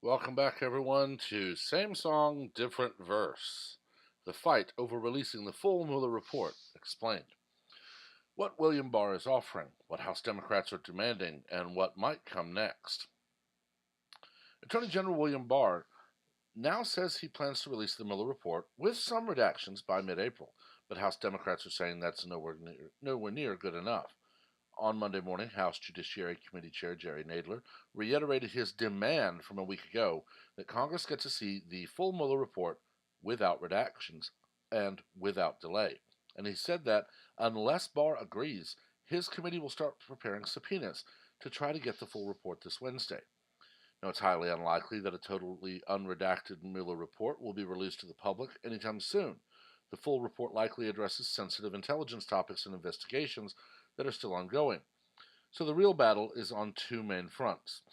Welcome back, everyone, to Same Song, Different Verse. The fight over releasing the full Mueller report explained. What William Barr is offering, what House Democrats are demanding, and what might come next. Attorney General William Barr now says he plans to release the Mueller report with some redactions by mid-April, but House Democrats are saying that's nowhere near good enough. On Monday morning, House Judiciary Committee Chair Jerry Nadler reiterated his demand from a week ago that Congress get to see the full Mueller report without redactions and without delay. And he said that unless Barr agrees, his committee will start preparing subpoenas to try to get the full report this Wednesday. Now, it's highly unlikely that a totally unredacted Mueller report will be released to the public anytime soon. The full report likely addresses sensitive intelligence topics and investigations that are still ongoing. So the real battle is on two main fronts.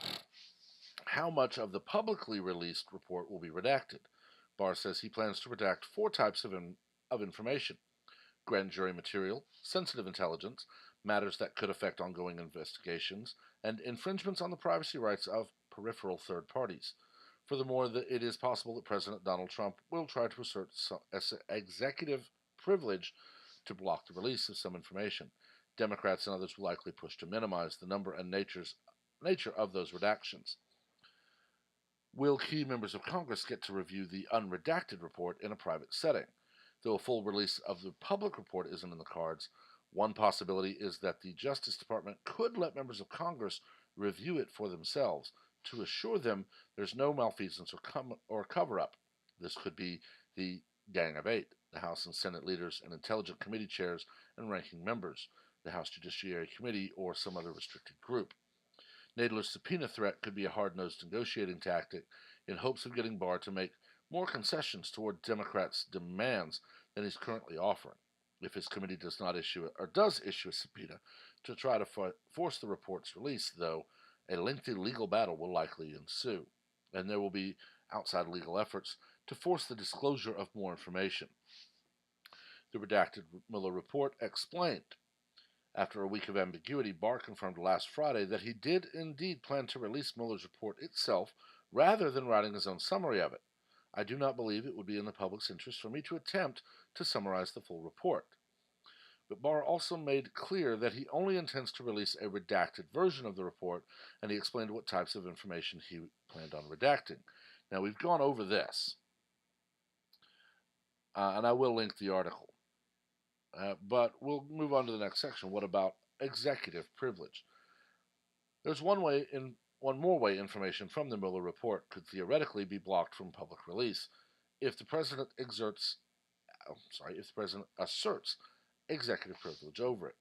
How much of the publicly released report will be redacted? Barr says he plans to redact four types of information: grand jury material, sensitive intelligence, matters that could affect ongoing investigations, and infringements on the privacy rights of peripheral third parties. Furthermore, it is possible that President Donald Trump will try to assert executive privilege to block the release of some information. Democrats and others will likely push to minimize the number and nature of those redactions. Will key members of Congress get to review the unredacted report in a private setting? Though a full release of the public report isn't in the cards, one possibility is that the Justice Department could let members of Congress review it for themselves to assure them there's no malfeasance or cover-up. This could be the Gang of Eight, the House and Senate leaders and Intelligence Committee chairs and ranking members, the House Judiciary Committee, or some other restricted group. Nadler's subpoena threat could be a hard-nosed negotiating tactic in hopes of getting Barr to make more concessions toward Democrats' demands than he's currently offering. If his committee does issue a subpoena to try to force the report's release, though, a lengthy legal battle will likely ensue, and there will be outside legal efforts to force the disclosure of more information. The redacted Mueller report explained. After a week of ambiguity, Barr confirmed last Friday that he did indeed plan to release Mueller's report itself rather than writing his own summary of it. I do not believe it would be in the public's interest for me to attempt to summarize the full report. But Barr also made clear that he only intends to release a redacted version of the report, and he explained what types of information he planned on redacting. Now, we've gone over this, and I will link the article. But we'll move on to the next section. What about executive privilege? There's one more way information from the Mueller report could theoretically be blocked from public release if the president asserts executive privilege over it.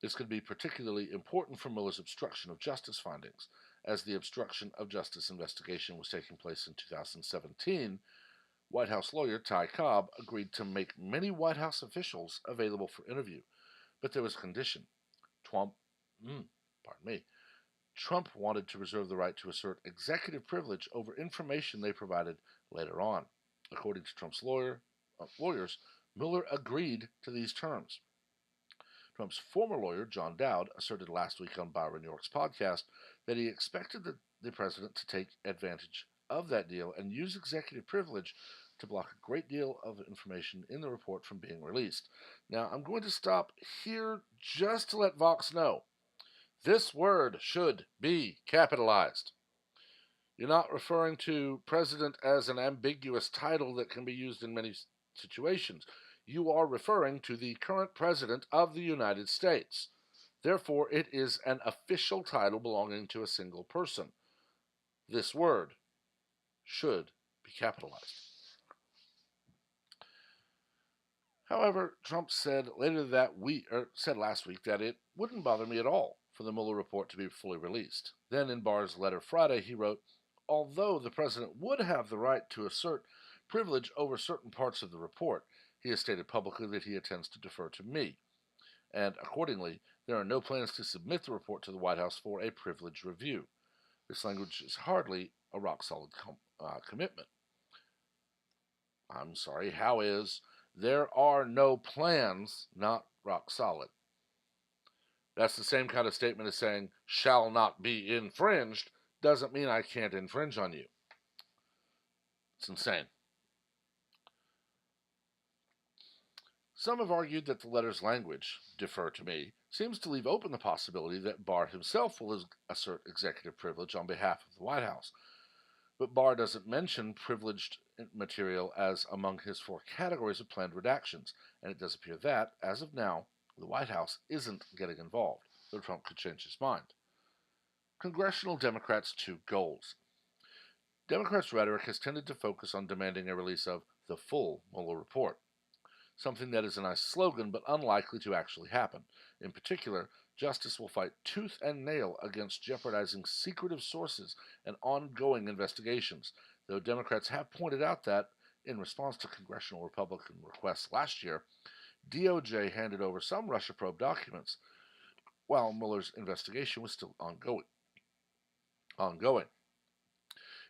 This could be particularly important for Mueller's obstruction of justice findings. As the obstruction of justice investigation was taking place in 2017, White House lawyer Ty Cobb agreed to make many White House officials available for interview, but there was a condition. Trump wanted to reserve the right to assert executive privilege over information they provided later on. According to Trump's lawyers, Mueller agreed to these terms. Trump's former lawyer, John Dowd, asserted last week on Byron York's podcast that he expected the president to take advantage of that deal and use executive privilege to block a great deal of information in the report from being released. Now, I'm going to stop here just to let Vox know this word should be capitalized. You're not referring to president as an ambiguous title that can be used in many situations. You are referring to the current president of the United States. Therefore, it is an official title belonging to a single person. This word should be capitalized. However, Trump said last week that it wouldn't bother me at all for the Mueller report to be fully released. Then in Barr's letter Friday, he wrote, although the president would have the right to assert privilege over certain parts of the report, he has stated publicly that he intends to defer to me. And accordingly, there are no plans to submit the report to the White House for a privilege review. This language is hardly a rock-solid commitment. I'm sorry, how is there are no plans not rock solid? That's the same kind of statement as saying shall not be infringed doesn't mean I can't infringe on you. It's insane. Some have argued that the letter's language, defer to me, seems to leave open the possibility that Barr himself will assert executive privilege on behalf of the White House. But Barr doesn't mention privileged material as among his 4 categories of planned redactions, and it does appear that, as of now, the White House isn't getting involved, though Trump could change his mind. Congressional Democrats' 2 goals. Democrats' rhetoric has tended to focus on demanding a release of the full Mueller report, something that is a nice slogan but unlikely to actually happen. In particular, justice will fight tooth and nail against jeopardizing secretive sources and ongoing investigations, though Democrats have pointed out that, in response to congressional Republican requests last year, DOJ handed over some Russia probe documents while Mueller's investigation was still ongoing.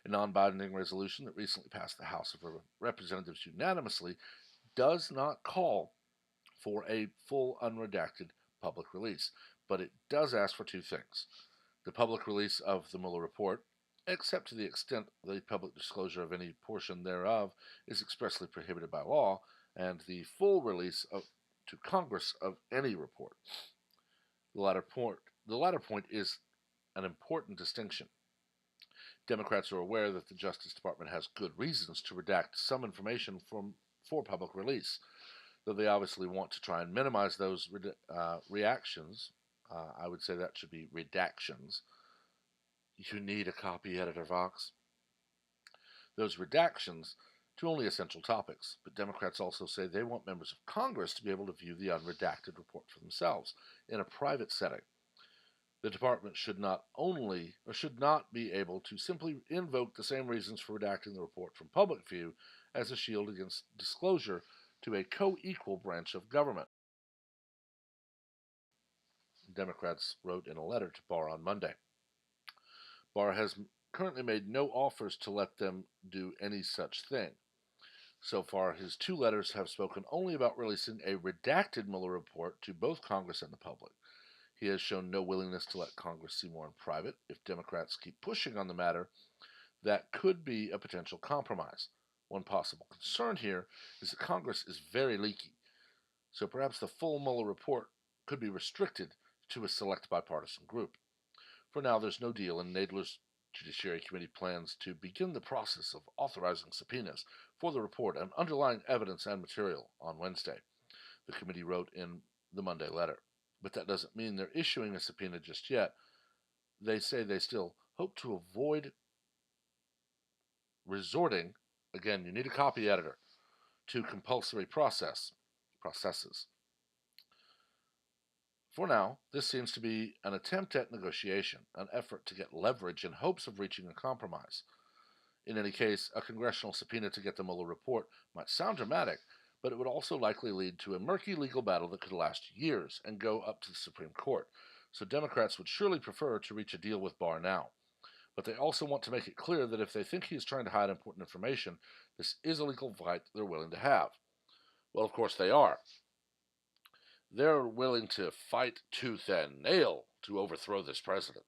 A non-binding resolution that recently passed the House of Representatives unanimously does not call for a full unredacted public release, but it does ask for 2 things. The public release of the Mueller report, except to the extent the public disclosure of any portion thereof is expressly prohibited by law, and the full release to Congress of any report. The latter point is an important distinction. Democrats are aware that the Justice Department has good reasons to redact some information for public release, though they obviously want to try and minimize those reactions. I would say that should be redactions. You need a copy editor, Vox. Those redactions to only essential topics, but Democrats also say they want members of Congress to be able to view the unredacted report for themselves in a private setting. The department should not be able to simply invoke the same reasons for redacting the report from public view as a shield against disclosure to a co-equal branch of government. Democrats wrote in a letter to Barr on Monday. Barr has currently made no offers to let them do any such thing. So far, his 2 letters have spoken only about releasing a redacted Mueller report to both Congress and the public. He has shown no willingness to let Congress see more in private. If Democrats keep pushing on the matter, that could be a potential compromise. One possible concern here is that Congress is very leaky, so perhaps the full Mueller report could be restricted to a select bipartisan group. For now, there's no deal, and Nadler's Judiciary Committee plans to begin the process of authorizing subpoenas for the report and underlying evidence and material on Wednesday, the committee wrote in the Monday letter. But that doesn't mean they're issuing a subpoena just yet. They say they still hope to avoid resorting, again, you need a copy editor, to compulsory processes. For now, this seems to be an attempt at negotiation, an effort to get leverage in hopes of reaching a compromise. In any case, a congressional subpoena to get the Mueller report might sound dramatic, but it would also likely lead to a murky legal battle that could last years and go up to the Supreme Court. So Democrats would surely prefer to reach a deal with Barr now. But they also want to make it clear that if they think he is trying to hide important information, this is a legal fight they're willing to have. Well, of course they are. They're willing to fight tooth and nail to overthrow this president.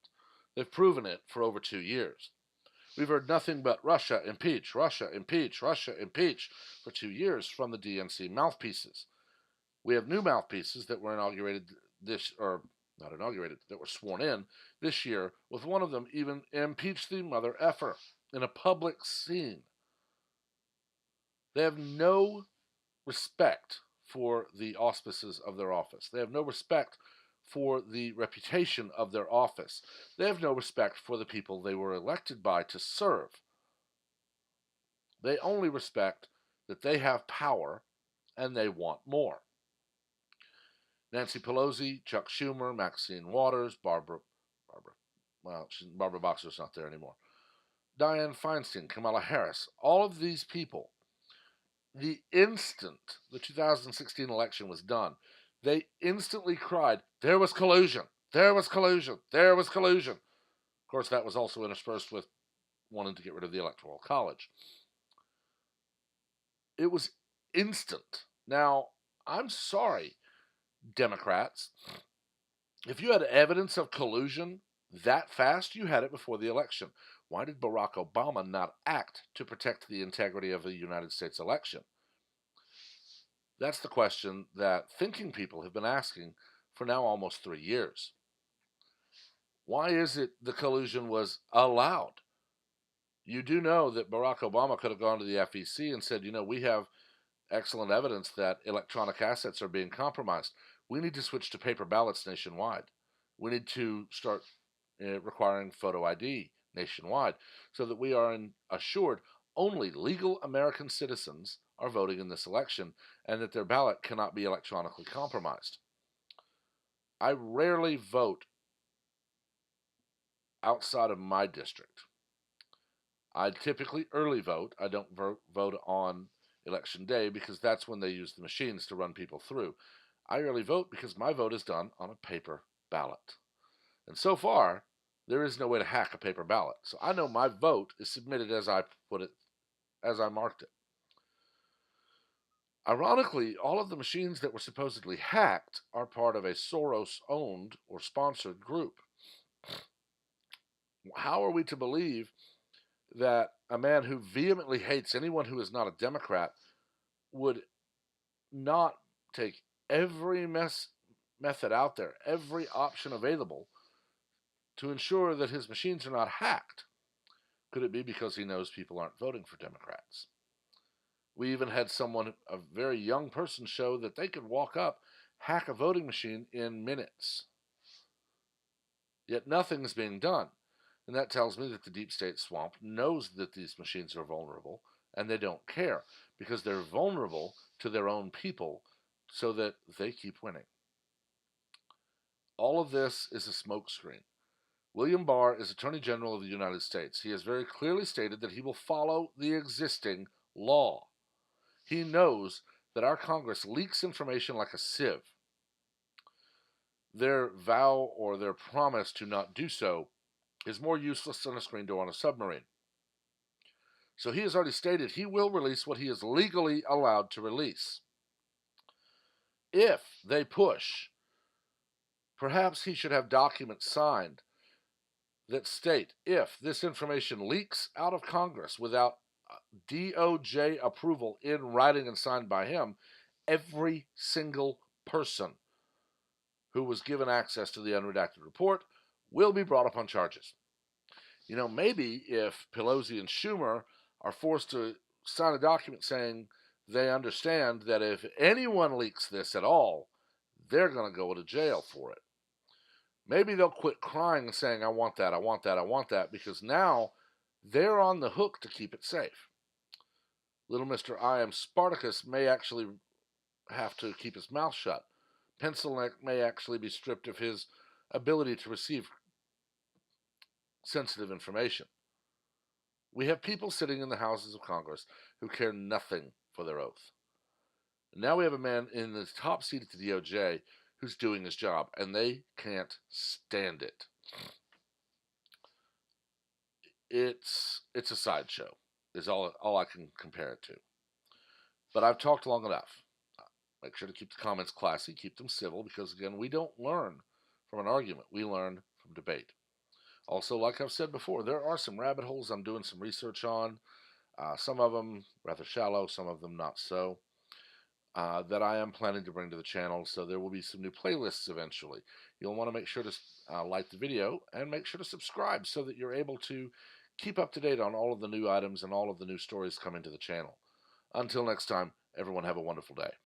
They've proven it for over 2 years. We've heard nothing but Russia, impeach, Russia, impeach, Russia, impeach for 2 years from the DNC mouthpieces. We have new mouthpieces that were that were sworn in this year, with one of them even impeach the mother effer in a public scene. They have no respect for the auspices of their office. They have no respect for the reputation of their office. They have no respect for the people they were elected by to serve. They only respect that they have power and they want more. Nancy Pelosi, Chuck Schumer, Maxine Waters, Barbara Boxer's not there anymore, Dianne Feinstein, Kamala Harris, all of these people, the instant the 2016 election was done, they instantly cried, there was collusion, there was collusion, there was collusion. Of course, that was also interspersed with wanting to get rid of the Electoral College. It was instant. Now, I'm sorry, Democrats. If you had evidence of collusion that fast, you had it before the election. Why did Barack Obama not act to protect the integrity of the United States election? That's the question that thinking people have been asking for now almost 3 years. Why is it the collusion was allowed? You do know that Barack Obama could have gone to the FEC and said, we have excellent evidence that electronic assets are being compromised. We need to switch to paper ballots nationwide. We need to start requiring photo ID nationwide so that we are assured only legal American citizens are voting in this election and that their ballot cannot be electronically compromised. I rarely vote outside of my district. I typically early vote. I don't vote on election day because that's when they use the machines to run people through. I early vote because my vote is done on a paper ballot. And so far, there is no way to hack a paper ballot. So I know my vote is submitted as I put it, as I marked it. Ironically, all of the machines that were supposedly hacked are part of a Soros-owned or sponsored group. How are we to believe that a man who vehemently hates anyone who is not a Democrat would not take every method out there, every option available to ensure that his machines are not hacked? Could it be because he knows people aren't voting for Democrats? We even had someone, a very young person, show that they could walk up, hack a voting machine in minutes. Yet nothing is being done. And that tells me that the deep state swamp knows that these machines are vulnerable, and they don't care because they're vulnerable to their own people so that they keep winning. All of this is a smokescreen. William Barr is Attorney General of the United States. He has very clearly stated that he will follow the existing law. He knows that our Congress leaks information like a sieve. Their vow or their promise to not do so is more useless than a screen door on a submarine. So he has already stated he will release what he is legally allowed to release. If they push, perhaps he should have documents signed that state if this information leaks out of Congress without DOJ approval in writing and signed by him, every single person who was given access to the unredacted report will be brought up on charges. Maybe if Pelosi and Schumer are forced to sign a document saying they understand that if anyone leaks this at all, they're going to go to jail for it. Maybe they'll quit crying and saying, I want that, I want that, I want that, because now they're on the hook to keep it safe. Little Mr. I Am Spartacus may actually have to keep his mouth shut. Pencil Neck may actually be stripped of his ability to receive sensitive information. We have people sitting in the houses of Congress who care nothing for their oath. Now we have a man in the top seat at the DOJ who's doing his job, and they can't stand it. It's a sideshow, is all I can compare it to. But I've talked long enough. Make sure to keep the comments classy, keep them civil, because again, we don't learn from an argument, we learn from debate. Also, like I've said before, there are some rabbit holes I'm doing some research on, some of them rather shallow, some of them not so, that I am planning to bring to the channel, so there will be some new playlists eventually. You'll want to make sure to like the video and make sure to subscribe so that you're able to keep up to date on all of the new items and all of the new stories coming to the channel. Until next time, everyone have a wonderful day.